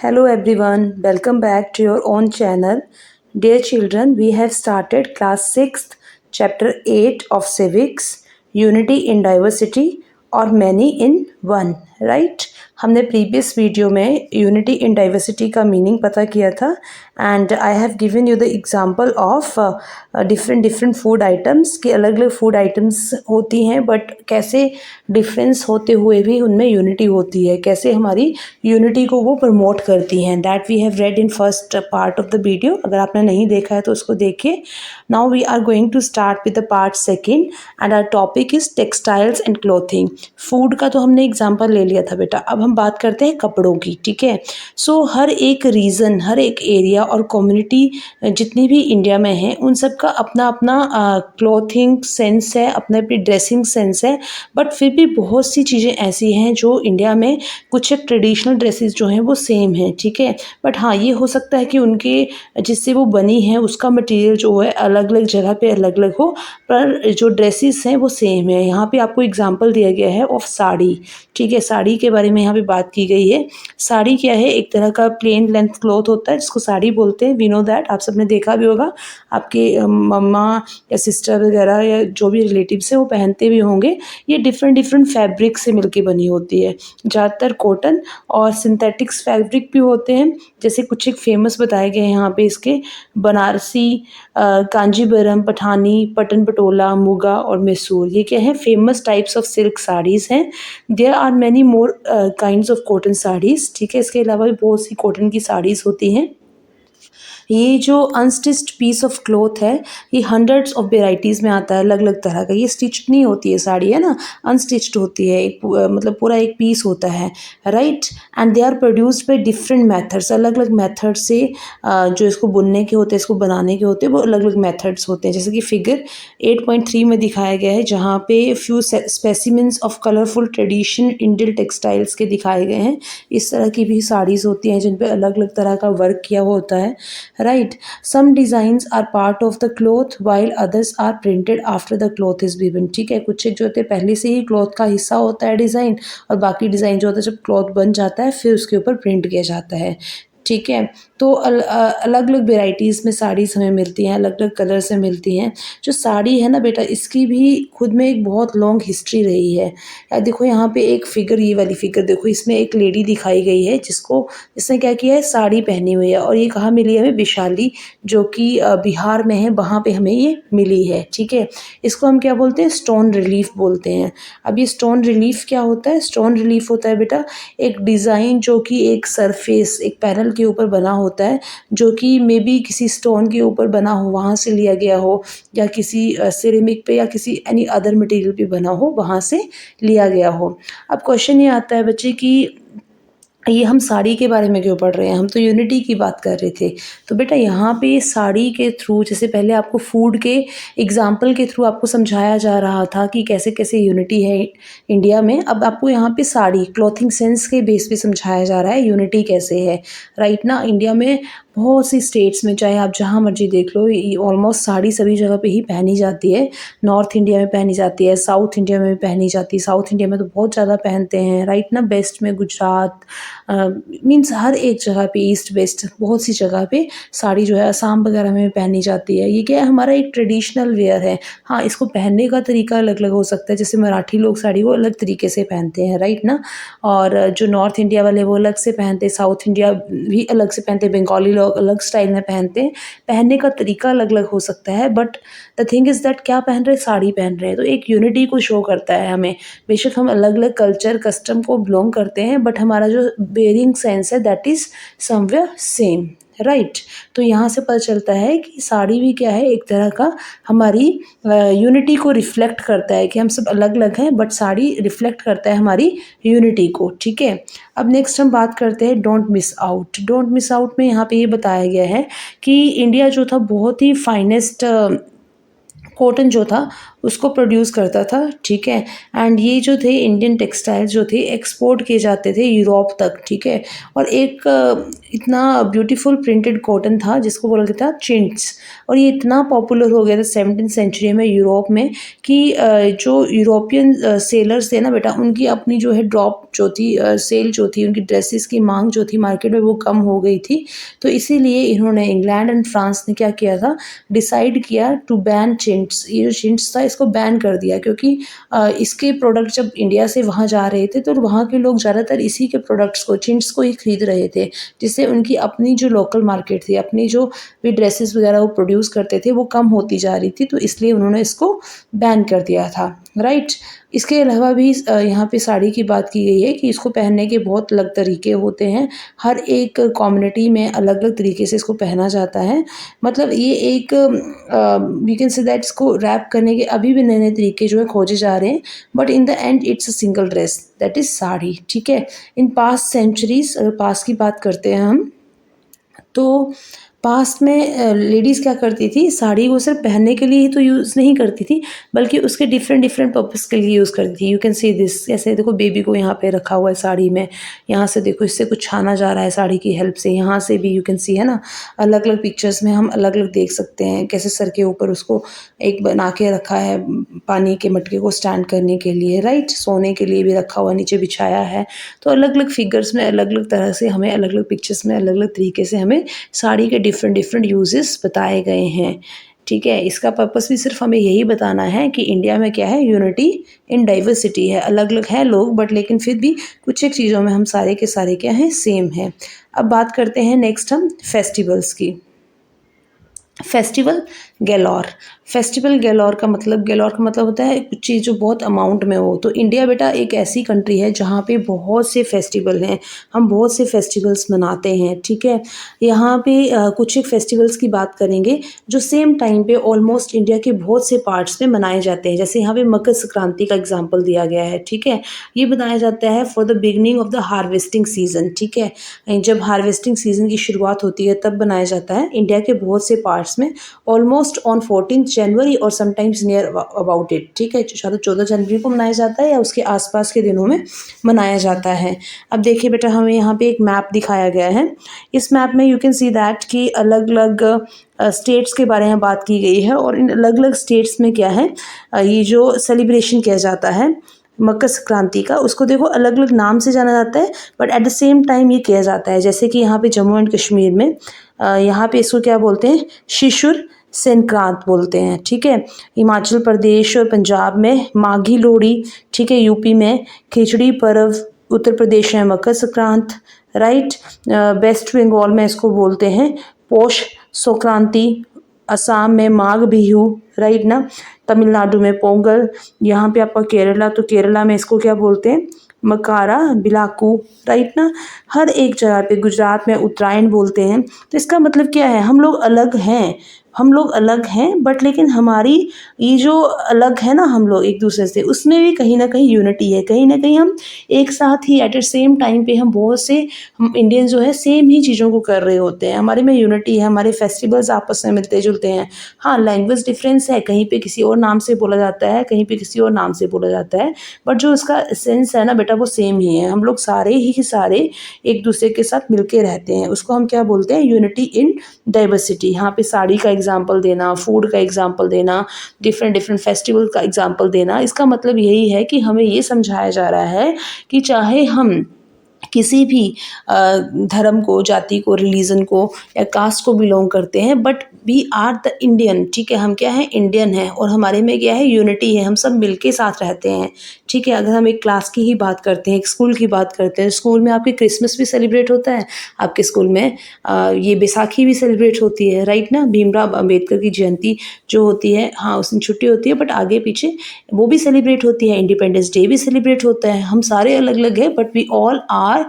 Hello everyone, welcome back to your own channel. Dear children, we have started class 6th, chapter 8 of civics, unity in diversity और many in one, right? हमने previous video में unity in diversity का meaning पता किया था and I have given you the example of different food items कि अलग अलग फूड आइटम्स होती हैं बट कैसे डिफरेंस होते हुए भी उनमें यूनिटी होती है, कैसे हमारी यूनिटी को वो प्रमोट करती हैं. That we have read in first part of the video. अगर आपने नहीं देखा है तो उसको देखिए. Now we are going to start with the part second and our topic is textiles and clothing. Food का तो हमने एग्जाम्पल ले लिया था बेटा, अब हम बात करते हैं कपड़ों की. ठीक है, सो हर एक रीजन, हर एक एरिया और कम्युनिटी जितनी भी इंडिया में है उन सब का अपना अपना क्लोथिंग सेंस है, अपने अपनी ड्रेसिंग सेंस है. बट फिर भी बहुत सी चीज़ें ऐसी हैं जो इंडिया में कुछ एक ट्रेडिशनल ड्रेसेस जो हैं वो सेम हैं. ठीक है, बट हाँ ये हो सकता है कि उनके जिससे वो बनी है उसका मटेरियल जो है अलग अलग जगह पे अलग अलग हो, पर जो ड्रेसेस हैं वो सेम है. यहाँ पे आपको एग्जांपल दिया गया है ऑफ साड़ी. ठीक है, साड़ी के बारे में यहाँ पे बात की गई है. साड़ी क्या है? एक तरह का प्लेन लेंथ क्लॉथ होता है जिसको साड़ी बोलते हैं. वी नो दैट, आप सबने देखा भी होगा, आपके मम्मा या सिस्टर वगैरह या जो भी रिलेटिव्स हैं वो पहनते भी होंगे. ये डिफरेंट फैब्रिक से मिलके बनी होती है, ज़्यादातर कॉटन और सिंथेटिक्स फैब्रिक भी होते हैं. जैसे कुछ एक फेमस बताए गए हैं यहाँ पे इसके: बनारसी, कांजीवरम, पठानी, पटन पटोला, मुगा और मैसूर. ये क्या है? Famous types of silk saris हैं. There are many more kinds of cotton saris. ठीक है, इसके अलावा भी बहुत सी कॉटन की साड़ीज़ होती हैं. ये जो अनस्टिच्ड पीस ऑफ क्लॉथ है ये हंड्रेड्स ऑफ वेराइटीज़ में आता है, अलग अलग तरह का. ये स्टिच्ड नहीं होती है साड़ी, है ना, अनस्टिच्ड होती है. एक मतलब पूरा एक पीस होता है, right. And they are produced by different methods. अलग अलग मेथड से जो इसको बुनने के होते हैं, इसको बनाने के होते हैं, वो अलग अलग मेथड्स होते हैं. जैसे कि फिगर 8.3 में दिखाया गया है, जहाँ पे few specimens of colourful tradition Indian textiles के दिखाए गए हैं. इस तरह की भी साड़ीज़ होती हैं जिन पे अलग अलग तरह का वर्क किया हुआ होता है, right. Some designs are part of the cloth while others are printed after the cloth is woven. ठीक है, कुछ एक जो होते हैं पहले से ही क्लॉथ का हिस्सा होता है डिज़ाइन, और बाकी डिज़ाइन जो होता है जब क्लॉथ बन जाता है फिर उसके ऊपर प्रिंट किया जाता है. ठीक है, तो अलग अलग वेराइटीज़ में साड़ीज़ हमें मिलती हैं, अलग अलग कलर से मिलती हैं. जो साड़ी है ना बेटा, इसकी भी खुद में एक बहुत लॉन्ग हिस्ट्री रही है. यार देखो यहाँ पे एक फिगर, ये वाली फिगर देखो, इसमें एक लेडी दिखाई गई है जिसने क्या किया है, साड़ी पहनी हुई है. और ये कहाँ मिली है हमें? वैशाली, जो कि बिहार में है, वहाँ पे हमें ये मिली है. ठीक है, इसको हम क्या बोलते हैं? स्टोन रिलीफ बोलते हैं. अब ये स्टोन रिलीफ क्या होता है? स्टोन रिलीफ होता है बेटा एक डिज़ाइन जो कि एक सरफेस, एक पैनल के ऊपर बना होता है, जो कि मे बी किसी स्टोन के ऊपर बना हो, वहाँ से लिया गया हो, या किसी सिरेमिक पे या किसी एनी अदर मटेरियल पे बना हो, वहाँ से लिया गया हो. अब क्वेश्चन ये आता है बच्चे कि ये हम साड़ी के बारे में क्यों पढ़ रहे हैं? हम तो यूनिटी की बात कर रहे थे. तो बेटा यहाँ पे साड़ी के थ्रू, जैसे पहले आपको फूड के एग्जाम्पल के थ्रू आपको समझाया जा रहा था कि कैसे कैसे यूनिटी है इंडिया में, अब आपको यहाँ पे साड़ी क्लॉथिंग सेंस के बेस पे समझाया जा रहा है यूनिटी कैसे है, राइट ना. इंडिया में बहुत सी स्टेट्स में, चाहे आप जहाँ मर्जी देख लो, ऑलमोस्ट साड़ी सभी जगह पे ही पहनी जाती है. नॉर्थ इंडिया में पहनी जाती है, साउथ इंडिया में भी पहनी जाती है. साउथ इंडिया में तो बहुत ज़्यादा पहनते हैं, राइट ना. वेस्ट में गुजरात, मीन्स हर एक जगह पे, ईस्ट वेस्ट बहुत सी जगह पे साड़ी जो है, असम वगैरह में पहनी जाती है. ये क्या है? हमारा एक ट्रेडिशनल वेयर है. हाँ, इसको पहनने का तरीका अलग अलग हो सकता है. जैसे मराठी लोग साड़ी वो अलग तरीके से पहनते हैं, राइट ना. और जो नॉर्थ इंडिया वाले वो अलग से पहनते हैं, साउथ इंडिया भी अलग से पहनते हैं, बंगाली लोग अलग स्टाइल में पहनते हैं. पहनने का तरीका अलग अलग हो सकता है, but the thing is that क्या पहन रहे हैं? साड़ी पहन रहे हैं. तो एक यूनिटी को शो करता है हमें. बेशक हम अलग अलग कल्चर कस्टम को बिलोंग करते हैं, बट हमारा जो वेयरिंग सेंस है that is somewhere same, right. तो यहाँ से पता चलता है कि साड़ी भी क्या है? एक तरह का हमारी यूनिटी को रिफ्लेक्ट करता है कि हम सब अलग अलग हैं, बट साड़ी रिफ्लेक्ट करता है हमारी यूनिटी को. ठीक है, अब नेक्स्ट हम बात करते हैं don't miss out. Don't miss out में यहाँ पे ये बताया गया है कि इंडिया जो था बहुत ही फाइनेस्ट कॉटन जो था उसको प्रोड्यूस करता था, ठीक है। एंड ये जो थे इंडियन टेक्सटाइल्स जो थे एक्सपोर्ट किए जाते थे यूरोप तक, ठीक है। और एक इतना ब्यूटीफुल प्रिंटेड कॉटन था जिसको बोला जाता था चिंट्स, और ये इतना पॉपुलर हो गया था 17th सेंचुरी में यूरोप में कि जो यूरोपियन सेलर्स थे ना बेटा, उनकी अपनी जो है ड्रॉप जो थी सेल जो थी, उनकी ड्रेसेस की मांग जो थी मार्केट में वो कम हो गई थी। तो इसीलिए इन्होंने इंग्लैंड एंड फ्रांस ने क्या किया था, डिसाइड किया टू बैन चिंट्स। ये जो चिंट्स था इसको बैन कर दिया, क्योंकि इसके प्रोडक्ट जब इंडिया से वहाँ जा रहे थे तो वहाँ के लोग ज़्यादातर इसी के प्रोडक्ट्स को, चिंट्स को ही खरीद रहे थे, जिससे उनकी अपनी जो लोकल मार्केट थी, अपनी जो भी ड्रेसेस वगैरह वो प्रोड्यूस करते थे वो कम होती जा रही थी। तो इसलिए उन्होंने इसको बैन कर दिया था, राइट। इसके अलावा भी यहाँ पे साड़ी की बात की गई है कि इसको पहनने के बहुत अलग तरीके होते हैं, हर एक कम्युनिटी में अलग अलग तरीके से इसको पहना जाता है। मतलब ये एक वी कैन से दैट इसको रैप करने के अभी भी नए नए तरीके जो है खोजे जा रहे हैं, but in the end it's a single dress, that is sari, ठीक है। इन पास्ट सेंचुरीज, अगर पास्ट की बात करते हैं हम, तो पास्ट में लेडीज़ क्या करती थी, साड़ी को सिर्फ पहनने के लिए ही तो यूज़ नहीं करती थी, बल्कि उसके डिफरेंट डिफरेंट पर्पस के लिए यूज़ करती थी। यू कैन सी दिस, जैसे देखो बेबी को यहाँ पे रखा हुआ है साड़ी में, यहाँ से देखो इससे कुछ छाना जा रहा है साड़ी की हेल्प से, यहाँ से भी यू कैन सी, है ना। अलग अलग पिक्चर्स में हम अलग अलग देख सकते हैं कैसे सर के ऊपर उसको एक बना के रखा है पानी के मटके को स्टैंड करने के लिए, राइट। सोने के लिए भी रखा हुआ, नीचे बिछाया है। तो अलग अलग फिगर्स में अलग अलग तरह से हमें, अलग अलग पिक्चर्स में अलग अलग तरीके से हमें साड़ी के डिफरेंट डिफरेंट यूजेस बताए गए हैं, ठीक है। इसका पर्पस भी सिर्फ हमें यही बताना है कि इंडिया में क्या है, यूनिटी इन डाइवर्सिटी है। अलग अलग हैं लोग, बट लेकिन फिर भी कुछ एक चीज़ों में हम सारे के सारे क्या हैं, सेम हैं। अब बात करते हैं नेक्स्ट हम फेस्टिवल्स की। Festival galore. फेस्टिवल गैलोर का मतलब होता है कुछ चीज़ जो बहुत अमाउंट में हो। तो इंडिया बेटा एक ऐसी कंट्री है जहाँ पे बहुत से फेस्टिवल हैं, हम बहुत से फेस्टिवल्स मनाते हैं, ठीक है। यहाँ पे कुछ एक फेस्टिवल्स की बात करेंगे जो सेम टाइम पे ऑलमोस्ट इंडिया के बहुत से पार्ट्स में मनाए जाते हैं। जैसे यहाँ पे मकर संक्रांति का एग्जाम्पल दिया गया है, ठीक है। ये बताया जाता है for the beginning of the harvesting season, ठीक है। जब हार्वेस्टिंग सीजन की शुरुआत होती है तब बनाया जाता है इंडिया के बहुत से पार्ट्स में, ऑलमोस्ट ऑन 14 जनवरी और समटाइम्स नियर अबाउट इट, ठीक है। शायद 14 जनवरी को मनाया जाता है या उसके आसपास के दिनों में मनाया जाता है। अब देखिए बेटा, हमें यहाँ पे एक मैप दिखाया गया है। इस मैप में यू कैन सी दैट कि अलग अलग स्टेट्स के बारे में बात की गई है, और इन अलग अलग स्टेट्स में क्या है, ये जो सेलिब्रेशन किया जाता है मकर संक्रांति का, उसको देखो अलग अलग नाम से जाना जाता है, but at the same time ये किया जाता है। जैसे कि यहाँ पे जम्मू एंड कश्मीर में यहाँ पे इसको क्या बोलते हैं, शिशुर संक्रांत बोलते हैं, ठीक है। हिमाचल प्रदेश और पंजाब में माघी लोहड़ी, ठीक है। यूपी में खिचड़ी पर्व, उत्तर प्रदेश में मकर संक्रांत, राइट। वेस्ट बंगाल में इसको बोलते हैं पौष संक्रांति, असम में माघ बिहू, राइट ना। तमिलनाडु में पोंगल, यहाँ पे आपका केरला, तो केरला में इसको क्या बोलते हैं, मकारा बिलाकू, राइट ना। हर एक जगह पे, गुजरात में उत्तरायण बोलते हैं। तो इसका मतलब क्या है, हम लोग अलग हैं, हम लोग अलग हैं, बट लेकिन हमारी ये जो अलग है ना हम लोग एक दूसरे से, उसमें भी कहीं ना कहीं यूनिटी है, कहीं ना कहीं हम एक साथ ही एट द सेम टाइम पे हम बहुत से, हम इंडियन जो है सेम ही चीज़ों को कर रहे होते हैं। हमारे में यूनिटी है, हमारे फेस्टिवल्स आपस में मिलते जुलते हैं। हाँ, लैंग्वेज डिफरेंस है, कहीं पे किसी और नाम से बोला जाता है, कहीं पे किसी और नाम से बोला जाता है, बट जो इसका सेंस है ना बेटा वो सेम ही है। हम लोग सारे ही सारे एक दूसरे के साथ मिलके रहते हैं, उसको हम क्या बोलते हैं, यूनिटी इन डाइवर्सिटी। यहाँ पे साड़ी का एग्जाम्पल देना, फूड का एग्जाम्पल देना, डिफरेंट डिफरेंट फेस्टिवल का एग्जाम्पल देना, इसका मतलब यही है कि हमें ये समझाया जा रहा है कि चाहे हम किसी भी धर्म को, जाति को, रिलीजन को या कास्ट को बिलोंग करते हैं, but we are the Indian, ठीक है। हम क्या है, इंडियन है, और हमारे में क्या है, यूनिटी है, हम सब मिलके साथ रहते हैं, ठीक है। अगर हम एक क्लास की ही बात करते हैं, एक स्कूल की बात करते हैं, स्कूल में आपके क्रिसमस भी सेलिब्रेट होता है, आपके स्कूल में ये बैसाखी भी सेलिब्रेट होती है, राइट ना। भीमराव अम्बेडकर की जयंती जो होती है, हाँ उस दिन छुट्टी होती है, बट आगे पीछे वो भी सेलिब्रेट होती है। इंडिपेंडेंस डे भी सेलिब्रेट होता है। हम सारे अलग अलग हैं, but we all are are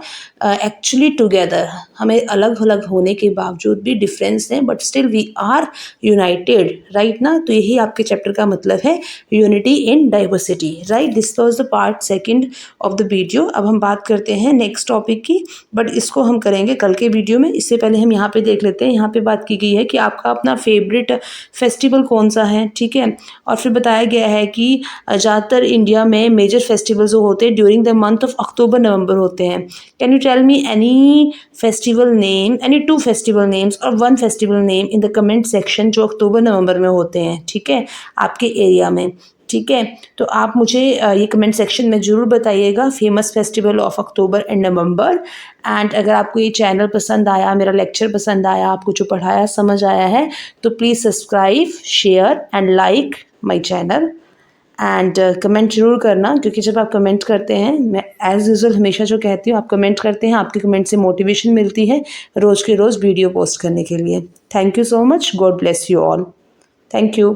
actually together. हमें अलग अलग होने के बावजूद भी डिफरेंस हैं but still we are united, right ना। तो यही आपके चैप्टर का मतलब है unity in diversity, right. This was the part second of the video. अब हम बात करते हैं नेक्स्ट टॉपिक की, बट इसको हम करेंगे कल के वीडियो में। इससे पहले हम यहाँ पे देख लेते हैं, यहाँ पे बात की गई है कि आपका अपना फेवरेट फेस्टिवल कौन सा है, ठीक है। और फिर बताया गया है कि ज़्यादातर इंडिया में मेजर फेस्टिवल्स जो होते हैं during the month of October November होते हैं। Can you tell me any festival name, any 2 festival names और 1 festival name in the comment section जो अक्टूबर नवंबर में होते हैं, ठीक है, आपके एरिया में, ठीक है। तो आप मुझे ये कमेंट सेक्शन में ज़रूर बताइएगा famous festival of October and November. And अगर आपको ये चैनल पसंद आया, मेरा लेक्चर पसंद आया, आपको जो पढ़ाया समझ आया है, तो please subscribe, share and like my channel and comment जरूर करना, क्योंकि जब आप कमेंट करते हैं, मैं एज़ यूजुअल हमेशा जो कहती हूँ, आप कमेंट करते हैं, आपके कमेंट से मोटिवेशन मिलती है रोज़ के रोज़ वीडियो पोस्ट करने के लिए। Thank you so much, God bless you all, thank you.